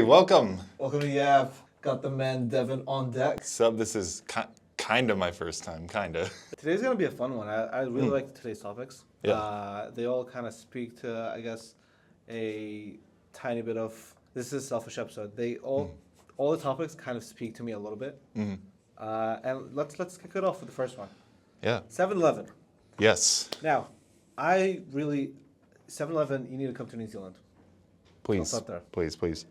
welcome. Welcome to Yav. Got the man Devin on deck. Sup, this is kind of my first time, kind of. Today's gonna be a fun one. I really like today's topics. Yeah. They all kind of speak to, I guess, a tiny bit of. This is a selfish episode. They all the topics kind of speak to me a little bit. And let's kick it off with the first one. Yeah. 7-Eleven. Yes. Now, 7-Eleven. You need to come to New Zealand. Please. I'll start there. Please.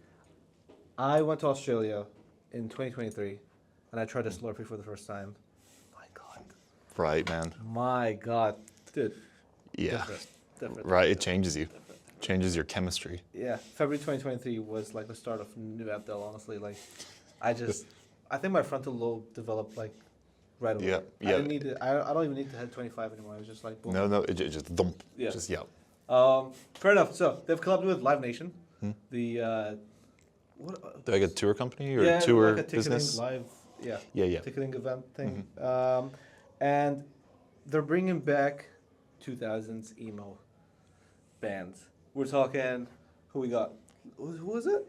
I went to Australia in 2023, and I tried a Slurpee for the first time. My God. Right, man. My God, dude. Yeah. Different. Right, it changes you. Changes your chemistry. Yeah, February 2023 was like the start of New Abdel, honestly. Like, I think my frontal lobe developed like right away. Yeah. I didn't need to, I don't even need to hit 25 anymore. I was just like, boom. No, it just thump. Yeah. Just yep. Fair enough. So they've collaborated with Live Nation. The Do I get a tour company or yeah, tour like a ticketing business? live, yeah, Yeah. ticketing event thing. And they're bringing back 2000s emo bands. We're talking, who we got? Who was it?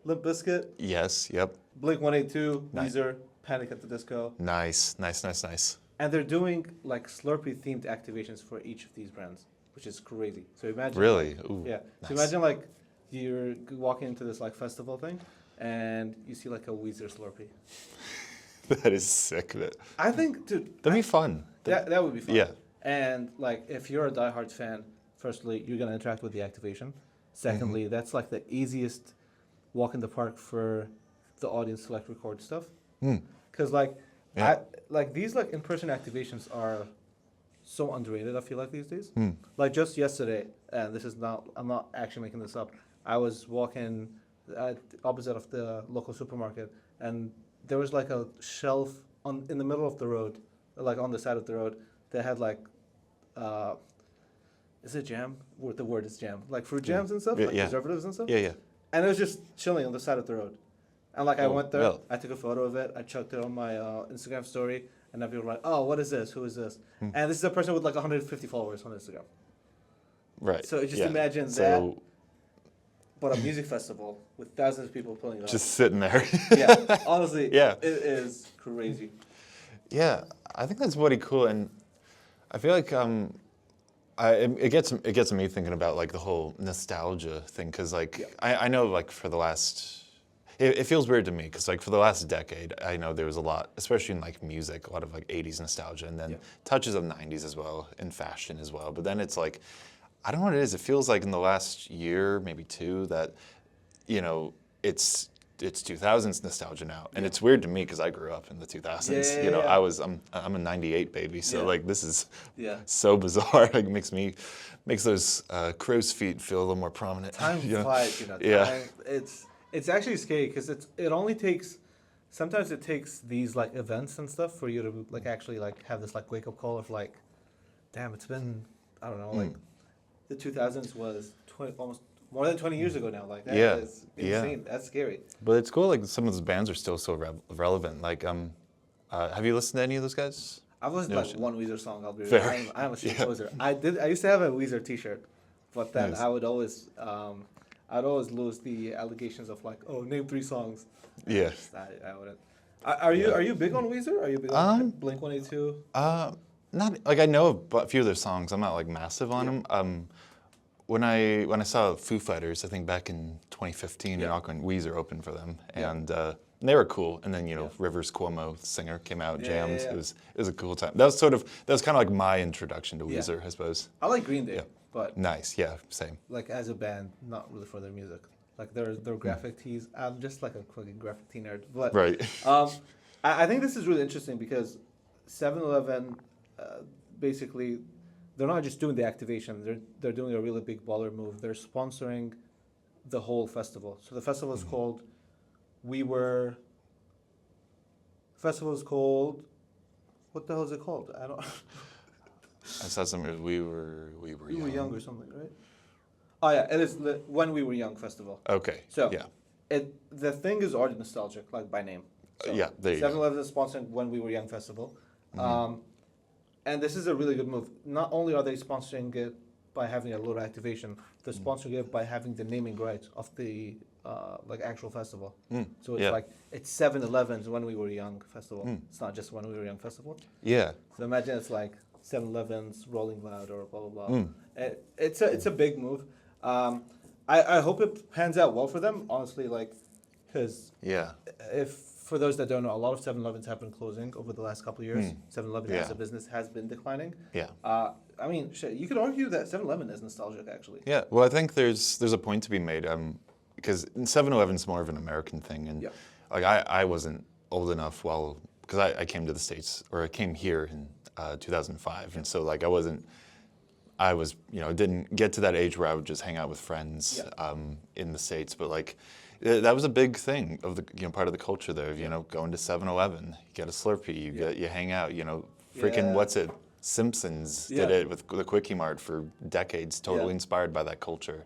Limp Bizkit, Yes, yep. Blink-182, Nice. Weezer, Panic at the Disco. Nice. And they're doing like Slurpee-themed activations for each of these brands, which is crazy. So imagine. Really? Ooh, Yeah. nice. So imagine like you're walking into this like festival thing, and you see like a Weezer Slurpee. That is sick. I think, dude, That'd be fun. that would be fun. Yeah. And like, if you're a diehard fan, firstly, you're gonna interact with the activation. Secondly, that's like the easiest walk in the park for the audience to like record stuff. Because like, Yeah. these like in-person activations are so underrated. I feel like these days. Like just yesterday, and I'm not actually making this up. I was walking opposite of the local supermarket, and there was like a shelf in the middle of the road, like on the side of the road, that had like, is it jam? The word is jam, like fruit jams and stuff, like preservatives and stuff. Yeah. And it was just chilling on the side of the road. And like I went there, well. I took a photo of it, I chucked it on my Instagram story, and then people were like, "Oh, what is this? Who is this?" And this is a person with like 150 followers on Instagram. Right. So just yeah. imagine that, but a music festival with thousands of people pulling it off. Just sitting there. Yeah, honestly, Yeah. it is crazy. Yeah, I think that's pretty cool, and I feel like it gets me thinking about like the whole nostalgia thing, because like I know like for the last, it feels weird to me because like for the last decade I know there was a lot, especially in like music, a lot of like 80s nostalgia, and then touches of 90s as well, in fashion as well. But then it's like, I don't know what it is. It feels like in the last year, maybe two, that it's 2000s nostalgia now, and it's weird to me because I grew up in the 2000s. I'm a 98 baby, so like this is so bizarre. Like makes those crow's feet feel a little more prominent. Time flies, Yeah. It's actually scary because sometimes it takes these like events and stuff for you to like actually like have this like wake up call of like, damn, it's been, I don't know, like the 2000s was almost more than 20 years ago now. Like that is insane. That's scary. But it's cool. Like some of those bands are still so relevant. Like, have you listened to any of those guys? I've listened to like one Weezer song. I'll be real. Fair. I'm a shit poser. I used to have a Weezer T-shirt, but then Nice. I would always lose the allegations of like, oh, name 3 songs. Yeah. I wouldn't. Are you big on Weezer? Are you big on Blink-182? Not like I know a few of their songs. I'm not like massive on them. When I saw Foo Fighters, I think back in 2015 in Auckland, Weezer opened for them, and they were cool. And then Rivers Cuomo, the singer, came out, jammed. Yeah. It was a cool time. That was kind of like my introduction to Weezer, I suppose. I like Green Day, but Nice, yeah, same. like as a band, not really for their music. Like their graphic tees. I'm just like a fucking graphic tee nerd. But Right. I think this is really interesting because 7-Eleven, basically, they're not just doing the activation. They're doing a really big baller move. They're sponsoring the whole festival. So the festival is called what the hell is it called? I don't. I saw something. We were young or something, right? Oh yeah, it is the When We Were Young festival. Okay. So yeah. The thing is already nostalgic, like by name. So yeah, there you go. 7-Eleven is sponsoring When We Were Young festival. And this is a really good move. Not only are they sponsoring it by having a little activation, they're sponsoring it by having the naming rights of the like actual festival. So it's yeah. like it's 7-Eleven's when we were young festival. It's not just when we were young festival. Yeah. So imagine it's like 7-Eleven's Rolling Loud or blah blah blah. It's a big move. I hope it pans out well for them. Honestly, like, because Yeah. if for those that don't know, a lot of 7-Elevens have been closing over the last couple of years. 7-Eleven as Yeah. a business has been declining. Yeah. I mean, shit, you could argue that 7-Eleven is nostalgic, actually. Yeah. Well, I think there's a point to be made because 7-Eleven's more of an American thing, and Yeah. like I wasn't old enough because I came to the States, or I came here in 2005, and so like I was, didn't get to that age where I would just hang out with friends in the States, but like that was a big thing of the part of the culture there. Going to 7-Eleven, you get a Slurpee, you hang out. Freaking what's it? Simpsons did it with the Quickie Mart for decades. Totally inspired by that culture.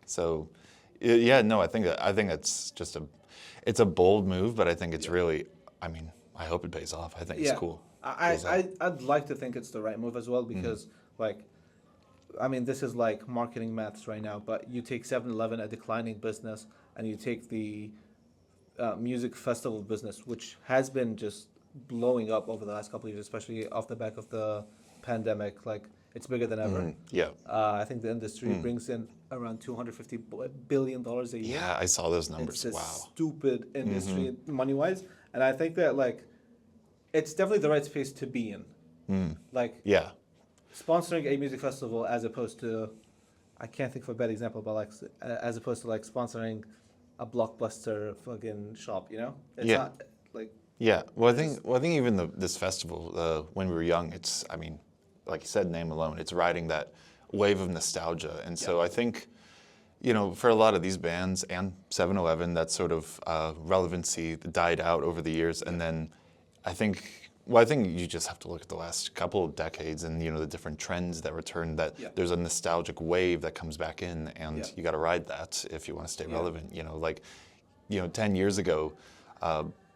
So, no, I think that's just it's a bold move, but I think it's really. I mean, I hope it pays off. I think it's cool. I'd like to think it's the right move as well because like. I mean, this is like marketing maths right now, but you take 7-Eleven, a declining business, and you take the music festival business, which has been just blowing up over the last couple of years, especially off the back of the pandemic. Like, it's bigger than ever. Yeah. I think the industry brings in around $250 billion a year. Yeah, I saw those numbers. It's a Wow. stupid industry money-wise. And I think that, like, it's definitely the right space to be in. Like, Yeah. sponsoring a music festival as opposed to, I can't think of a bad example, but like as opposed to like sponsoring a Blockbuster fucking shop, It's not like. Yeah. Well, I think even this festival, when we were young, it's, I mean, like you said, name alone, it's riding that wave of nostalgia, and so I think, for a lot of these bands and 7-Eleven, that sort of relevancy died out over the years, and then I think you just have to look at the last couple of decades and the different trends that return. That there's a nostalgic wave that comes back in, and you got to ride that if you want to stay relevant. 10 years ago,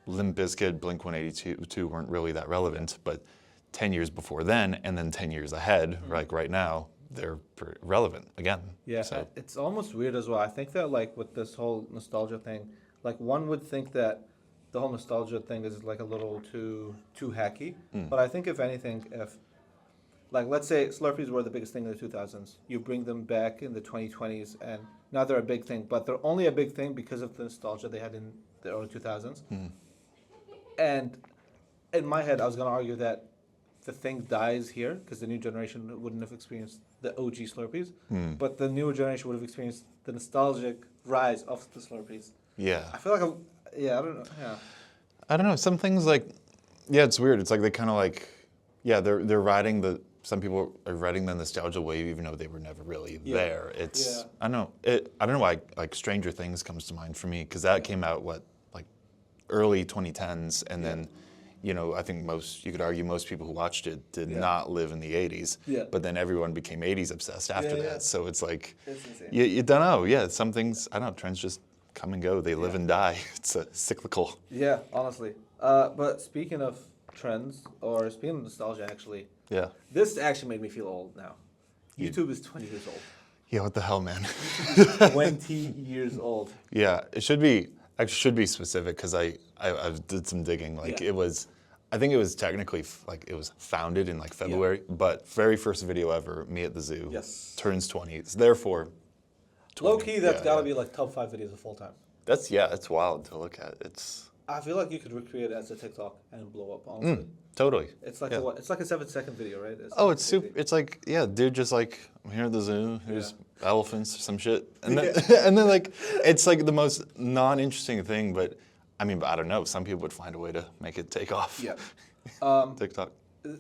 Limp Bizkit, Blink-182 weren't really that relevant, but 10 years before then, and then 10 years ahead, like right now, they're relevant again. Yeah, so. It's almost weird as well. I think that like with this whole nostalgia thing, like one would think that the whole nostalgia thing is like a little too hacky. But I think if anything, if like let's say Slurpees were the biggest thing in the 2000s, you bring them back in the 2020s, and now they're a big thing. But they're only a big thing because of the nostalgia they had in the early 2000s. And in my head, I was gonna argue that the thing dies here because the new generation wouldn't have experienced the OG Slurpees, but the newer generation would have experienced the nostalgic rise of the Slurpees. Yeah. I feel like I don't know. Yeah. I don't know. Some things like, it's weird. It's like they kind of like, they're riding some people are riding the nostalgia wave even though they were never really there. It's, I don't know. I don't know why like Stranger Things comes to mind for me because that came out like early 2010s, and then, I think you could argue most people who watched it did not live in the 80s. Yeah. But then everyone became 80s obsessed after that. So it's like, it's insane. You don't know. Yeah, some things, I don't know, trends just come and go. They live and die. It's cyclical. Yeah, honestly. But speaking of trends, or speaking of nostalgia, actually, this actually made me feel old now. YouTube is 20 years old. Yeah, what the hell, man? 20 years old. Yeah, it should be specific because I did some digging. Like I think it was technically it was founded in like February, but very first video ever, me at the zoo. Yes. Turns 20. It's therefore. 20. Low key, that's gotta be like top 5 videos of all time. That's wild to look at. I feel like you could recreate it as a TikTok and blow up. Honestly, totally. It's like it's like a 7-second video, right? It's super. It's like dude, just like I'm here at the zoo. There's elephants or some shit, and then and then like it's like the most non-interesting thing, but I mean, I don't know. Some people would find a way to make it take off. Yeah. TikTok.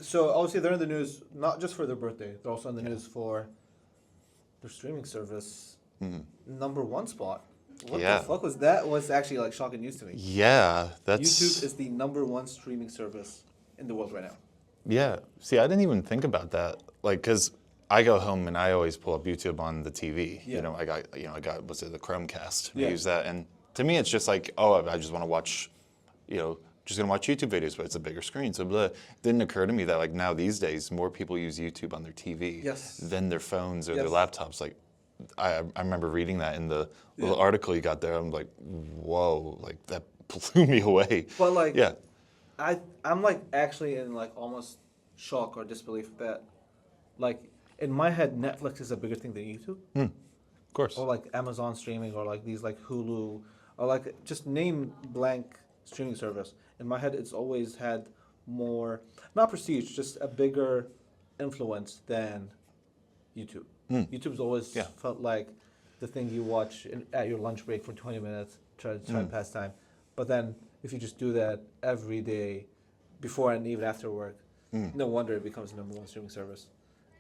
So obviously they're in the news not just for their birthday. They're also in the news for their streaming service #1 spot. What the fuck was that? Was actually like shocking news to me. Yeah, that's YouTube is the #1 streaming service in the world right now. Yeah. See, I didn't even think about that. Like, cause I go home and I always pull up YouTube on the TV. Yeah. I got what's it, the Chromecast. I use that, and to me, it's just like, I just want to watch, just gonna watch YouTube videos, but it's a bigger screen. So blah. It didn't occur to me that like now these days, more people use YouTube on their TV than their phones or their laptops. Like, I remember reading that in the little article you got there. I'm like, whoa, like that blew me away. But like, Yeah. I'm like actually in like almost shock or disbelief that like in my head Netflix is a bigger thing than YouTube Of course. or like Amazon streaming or like these like Hulu or like just name blank streaming service. In my head, it's always had more not prestige, just a bigger influence than YouTube. YouTube's always Yeah. felt like the thing you watch at your lunch break for 20 minutes, try to pass time. But then if you just do that every day, before and even after work, no wonder it becomes the number one streaming service.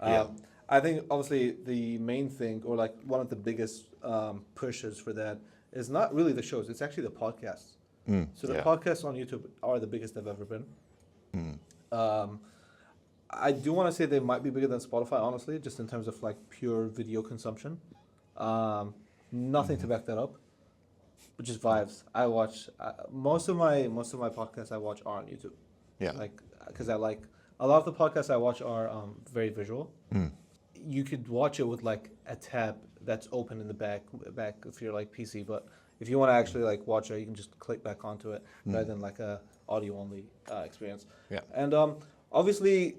Yeah. I think obviously the main thing, or like one of the biggest pushes for that, is not really the shows. It's actually the podcasts. So the yeah. podcasts on YouTube are the biggest they've ever been. I do want to say they might be bigger than Spotify, honestly, just in terms of like pure video consumption. Nothing to back that up, but just vibes. I watch most of my podcasts I watch are on YouTube. Yeah. Like because I like a lot of the podcasts I watch are very visual. You could watch it with like a tab that's open in the back if you're like PC, but if you want to actually like watch it, you can just click back onto it rather than like a audio only experience. Yeah. And obviously,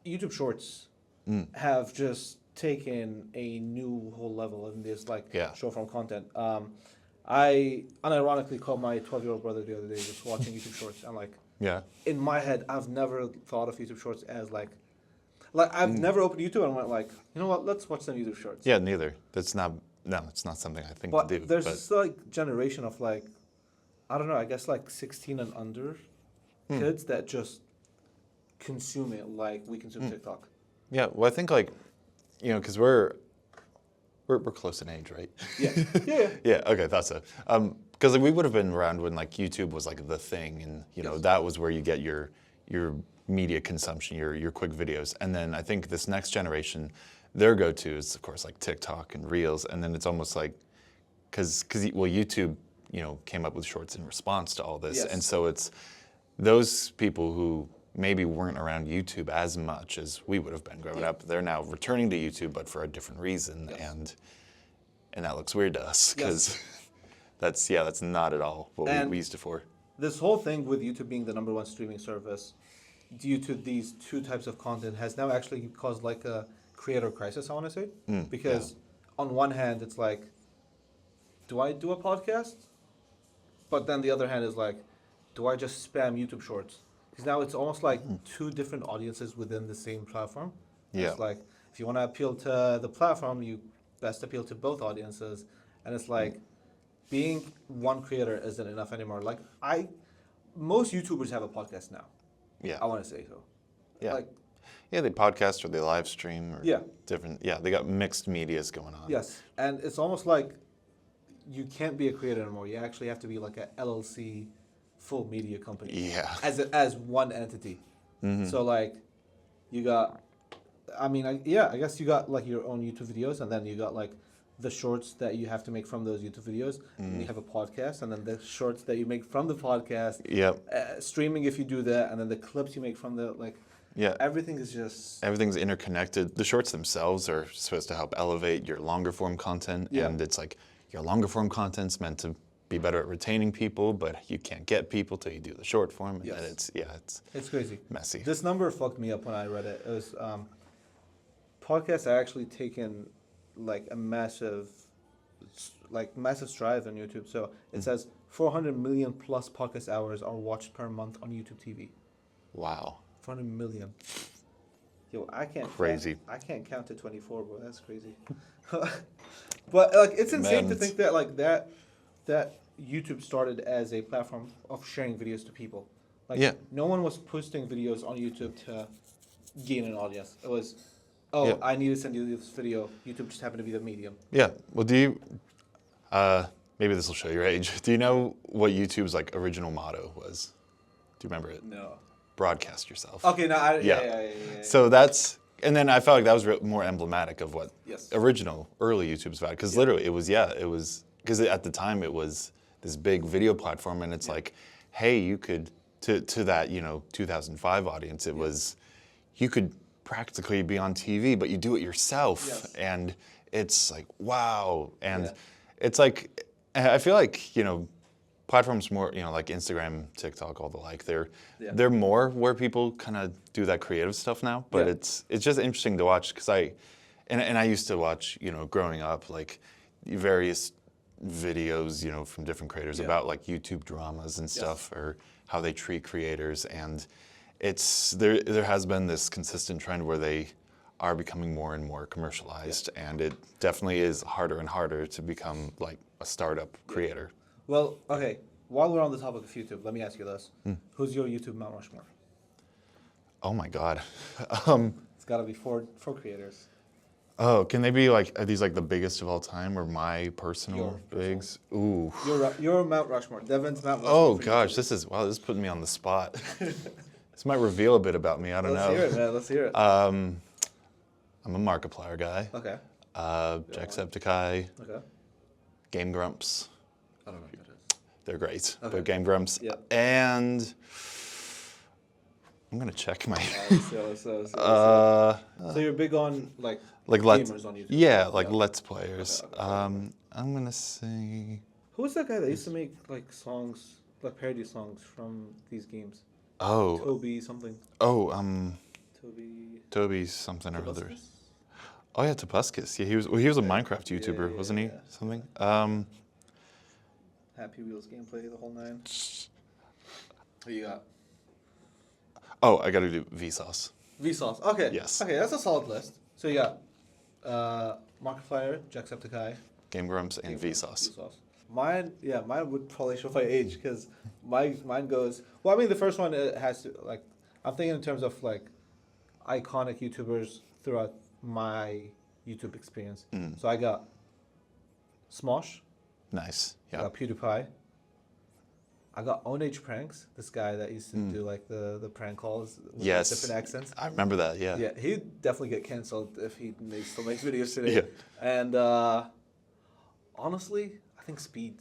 YouTube Shorts have just taken a new whole level in this like Yeah. short form content. I unironically called my 12-year-old brother the other day just watching YouTube Shorts. I'm like, Yeah. in my head, I've never thought of YouTube Shorts as like I've never opened YouTube and went like, you know what, let's watch some YouTube Shorts. Yeah, neither. It's not something I think But to do. there's this like generation of like, I don't know, I guess like 16 and under kids that just consume it like we consume TikTok. Yeah, well, I think like, because we're close in age, right? Yeah, yeah. Yeah. Okay, thought so. Because like, we would have been around when like YouTube was like the thing, and Yes. that was where you get your media consumption, your quick videos, and then I think this next generation, their go-to is of course like TikTok and Reels, and then it's almost like, because YouTube came up with Shorts in response to all this, Yes. and so it's those people who maybe weren't around YouTube as much as we would have been growing up. They're now returning to YouTube, but for a different reason, Yes. and that looks weird to us because that's not at all what And we used it for. This whole thing with YouTube being the number one streaming service due to these two types of content has now actually caused like a creator crisis, I want to say. Because on one hand, it's like, do I do a podcast? But then the other hand is like, do I just spam YouTube Shorts? Because now it's almost like two different audiences within the same platform. Yeah. It's like, if you want to appeal to the platform, you best appeal to both audiences. And it's like, being one creator isn't enough anymore. Like, most YouTubers have a podcast now. Yeah. I want to say so. Yeah. Like, Yeah, they podcast or they live stream or Yeah. different. Yeah, they got mixed medias going on. yes. And it's almost like you can't be a creator anymore. You actually have to be like a LLC full media company. Yeah. As one entity. So like, you got, I guess you got like your own YouTube videos, and then you got like the shorts that you have to make from those YouTube videos. And you have a podcast, and then the shorts that you make from the podcast. Yep. Streaming if you do that, and then the clips you make from the like. Yeah. Everything is just. Everything's interconnected. The shorts themselves are supposed to help elevate your longer form content, Yeah. and it's like your longer form content's meant to be better at retaining people, but you can't get people till you do the short form, and Yes. then It's crazy. messy. This number fucked me up when I read it. It was podcasts are actually taken like a massive strides on YouTube. So it says 400 million plus podcast hours are watched per month on YouTube TV. Wow. 400 million. Yo, I can't. Crazy. I can't count to 24, bro. That's crazy. But like, it's insane to Man. think that like that YouTube started as a platform of sharing videos to people. Like, Yeah. no one was posting videos on YouTube to gain an audience. It was, Yeah. I need to send you this video. YouTube just happened to be the medium. Yeah. Well, do you? Maybe this will show your age. Do you know what YouTube's like original motto was? Do you remember it? No. Broadcast yourself. Okay, no, Yeah. yeah. So that's, and then I felt like that was more emblematic of what Yes. original early YouTube's about. Because literally, it was because at the time it was this big video platform, and it's like, hey, you could to that 2005 audience, it was you could practically be on TV, but you do it yourself, Yes. and it's like wow, and Yeah. it's like I feel like platforms more like Instagram, TikTok, all the like they're more where people kind of do that creative stuff now. But Yeah. it's just interesting to watch because I used to watch growing up like various videos from different creators Yeah. about like YouTube dramas and stuff or how they treat creators, and it's there has been this consistent trend where they are becoming more and more commercialized, and it definitely is harder and harder to become like a startup creator. Well, okay. While we're on the topic of YouTube, let me ask you this: Who's your YouTube Mount Rushmore? Oh my God. It's got to be four creators. Oh, can they be like, are these like the biggest of all time or my personal Your bigs? Ooh. Your Mount Rushmore. Devin's Mount Rushmore. Oh for gosh, YouTube. this is putting me on the spot. This might reveal a bit about me. I don't Let's know. hear it, man. Let's hear it. I'm a Markiplier guy. Okay. Jacksepticeye, Okay. Game Grumps. I don't know what that is. They're great. Okay. They're Game Grumps. Yep. And I'm gonna check my. So you're big on like let's. gamers on YouTube. Yeah, like Let's Players. Okay. I'm gonna say. Who was that guy that used to make like songs, like parody songs from these games? Oh. Toby something. Oh. Toby. Toby something or other. Tobuscus? Oh yeah, Tobuscus. Yeah, he was a Minecraft YouTuber, yeah, wasn't he? yeah. Something. Happy Wheels gameplay, the whole nine. Who you got? Oh, I gotta do Vsauce. Vsauce. Okay. Yes. Okay, that's a solid list. So you got Markiplier, Jacksepticeye, Game Grumps and Vsauce. Mine would probably show my age because mine goes. Well, I mean, the first one has to like. I'm thinking in terms of like iconic YouTubers throughout my YouTube experience. So I got Smosh. Nice. I Yeah. got PewDiePie. I got Onage Pranks. This guy that used to do like the prank calls with Yes. different accents. I remember that. Yeah. Yeah, he'd definitely get canceled if he still makes videos today. Yeah. And honestly, I think Speed.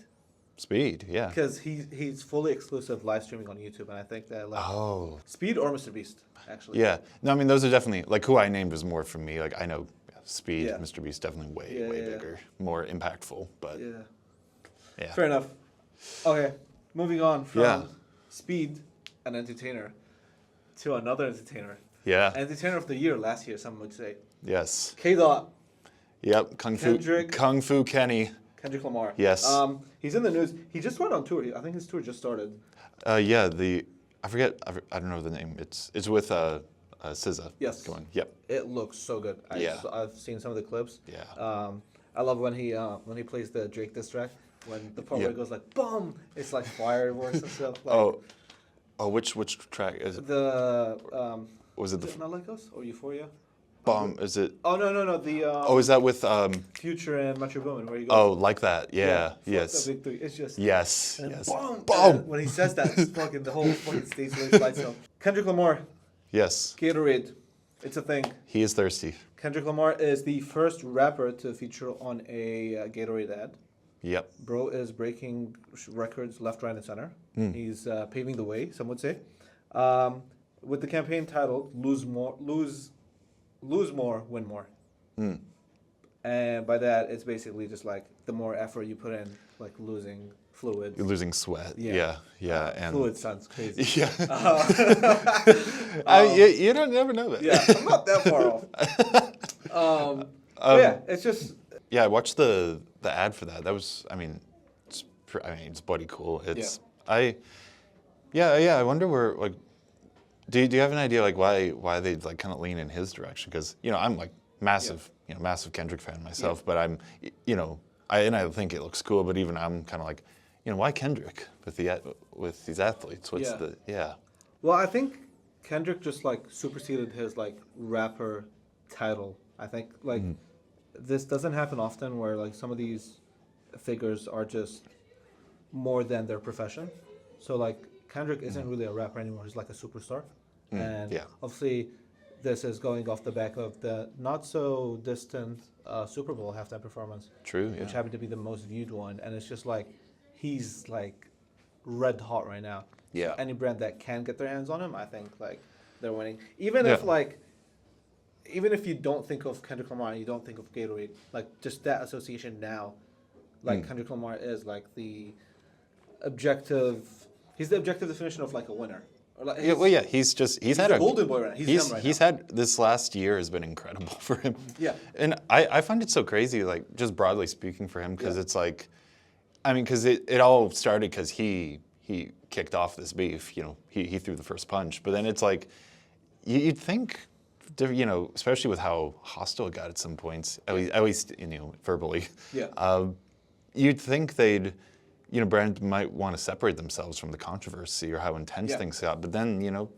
Speed. Yeah. Because he's fully exclusive live streaming on YouTube, and I think that like Oh. Speed or Mr. Beast actually. Yeah. No, I mean those are definitely like who I named was more for me. Like I know Speed, Yeah. Mr. Beast definitely way Yeah, yeah. bigger, more impactful. But Yeah. yeah. Fair enough. Okay, moving on from Yeah. Speed, an entertainer, to another entertainer. Yeah. Entertainer of the year last year, some would say. Yes. K. Dot, Yep. Kung Fu Kenny. Kendrick Lamar. Yes. He's in the news. He just went on tour. I think his tour just started. Yeah. I forget. I don't know the name. It's with SZA. Yes. Going. Yep. It looks so good. Yeah. I've seen some of the clips. Yeah. I love when he plays the Drake diss track. When the part Yeah. where it goes like boom, it's like fireworks and stuff. Like Oh, which track is it? the Was it is the it Not Like Us or Euphoria? bomb? Is it? Oh no the Oh, is that with Future and Metro Boomin where he goes. Oh, like that. Yeah. fuck Yes. the big three. It's just Yes. and Yes. boom. Boom. And then when he says that, it's fucking the whole fucking stage lights up. Kendrick Lamar, Yes. Gatorade, it's a thing. He is thirsty. Kendrick Lamar is the first rapper to feature on a Gatorade ad. Yep. Bro is breaking records left, right, and center. He's paving the way, some would say. With the campaign titled "Lose More, Win More," and by that, it's basically just like the more effort you put in, like losing fluids. You're losing sweat. Yeah. Yeah. And Fluid sounds crazy. yeah. You don't never know that. Yeah, I'm not that far off. Yeah, it's just Yeah, I watched the ad for that. That was, it's bloody cool. It's I wonder where like, do you have an idea like why they like kind of lean in his direction? Because I'm like massive Kendrick fan myself, but I'm I think it looks cool, but even I'm kind of like, why Kendrick with these athletes? What's Yeah. Well, I think Kendrick just like superseded his like rapper title. I think like this doesn't happen often where like some of these figures are just more than their profession. So like Kendrick isn't really a rapper anymore. He's like a superstar. And obviously this is going off the back of the not so distant Super Bowl halftime performance. True, Which happened to be the most viewed one. And it's just like he's like red hot right now. Yeah. So any brand that can get their hands on him, I think like they're winning. Even if like even if you don't think of Kendrick Lamar, you don't think of Gatorade, like just that association now, like Kendrick Lamar is like the objective. He's the objective definition of like a winner. Or like Yeah, well, yeah, he's had a a golden boy right now. He's him right he's now. had this last year has been incredible for him. Yeah. And I find it so crazy, like just broadly speaking for him, because it's like, I mean, because it all started because he kicked off this beef, you know, he threw the first punch, but then it's like, you'd think, you know, especially with how hostile it got at some points, at least you know, verbally. Yeah. You'd think they'd, you know, brands might want to separate themselves from the controversy or how intense things got, but then, you know,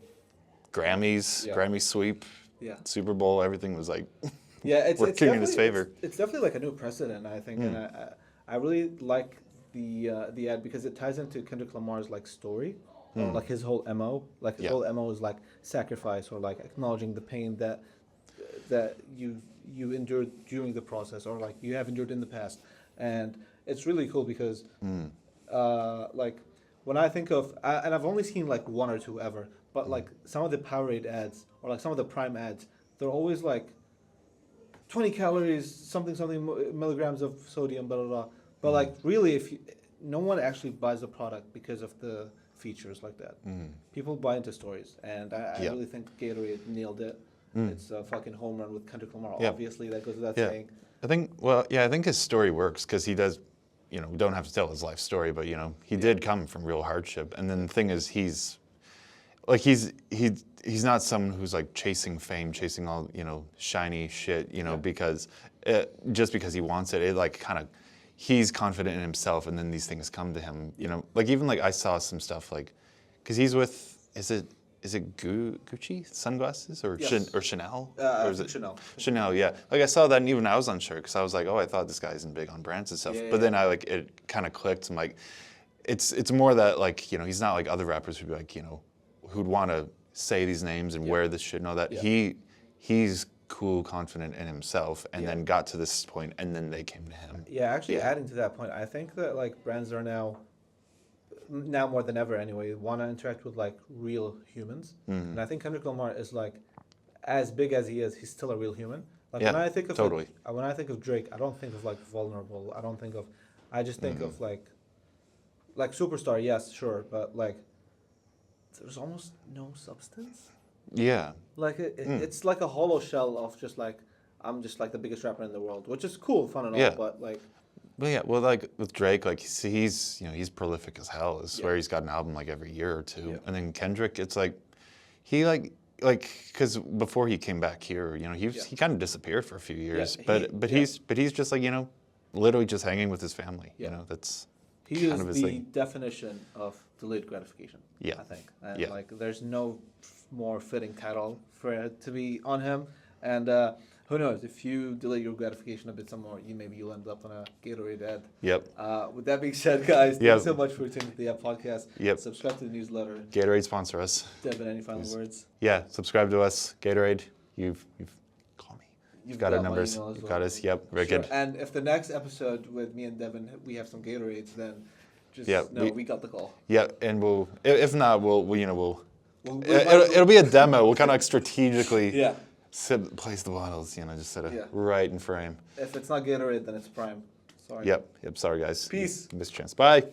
Grammys, Grammy sweep, Super Bowl, everything was like working in his favor. It's definitely like a new precedent, I think, and I really like the ad because it ties into Kendrick Lamar's like story, or like his whole MO. Like his whole MO is like sacrifice or like acknowledging the pain that you endured during the process or like you have endured in the past, and it's really cool because like when I think of and I've only seen like one or two ever, but like some of the Powerade ads or like some of the Prime ads, they're always like 20 calories, something milligrams of sodium, blah blah blah. But like really, no one actually buys the product because of the features like that. People buy into stories, and I really think Gatorade nailed it. It's a fucking home run with Kendrick Lamar. Obviously, that goes without saying. I think his story works because he does, you know, we don't have to tell his life story, but you know, he did come from real hardship. And then the thing is, he's not someone who's like chasing fame, chasing all, you know, shiny shit, you know, because just because he wants it, it like kind of, he's confident in himself, and then these things come to him, you know, like even like I saw some stuff like, because he's with, is it Gucci sunglasses or or Chanel? Or is it Chanel? Chanel, yeah. Like I saw that, and even I was unsure because I was like, oh, I thought this guy isn't big on brands and stuff. But then it kind of clicked. I'm like, it's more that like, you know, he's not like other rappers who'd be like, you know, who'd want to say these names and wear this shit and all that. He's cool, confident in himself, and then got to this point, and then they came to him. Yeah, actually, adding to that point, I think that like brands are now more than ever anyway, want to interact with like real humans, and I think Kendrick Lamar is like, as big as he is, he's still a real human. Like when I think of when I think of Drake, I don't think of like vulnerable. I just think of like superstar. Yes, sure, but like there's almost no substance. Yeah. Like it's like a hollow shell of just like I'm just like the biggest rapper in the world, which is cool, fun and all, but like. But yeah, well, like with Drake, like he's you know, he's prolific as hell. I swear he's got an album like every year or two. And then Kendrick, it's like he like because before he came back here, you know, he kind of disappeared for a few years. But he's just like, you know, literally just hanging with his family. You know, that's he kind of his the thing. definition of delayed gratification. I think, and like there's no more fitting title for it to be on him. And who knows, if you delay your gratification a bit some more, you'll end up on a Gatorade ad. With that being said, guys, thanks so much for tuning to the podcast. Subscribe to the newsletter. Gatorade sponsor us. Devin, any final words? Yeah, subscribe to us. Gatorade, you've call me. You've got our numbers. You've got us. Yep, very good. And if the next episode with me and Devin, we have some Gatorades, then just know we got the call. Yeah, and if not, it'll be a demo. We'll kind of like strategically place the bottles, you know, just sort of right in frame. If it's not Gatorade, then it's Prime. Sorry. Yep. Sorry, guys. Peace. Missed chance. Bye.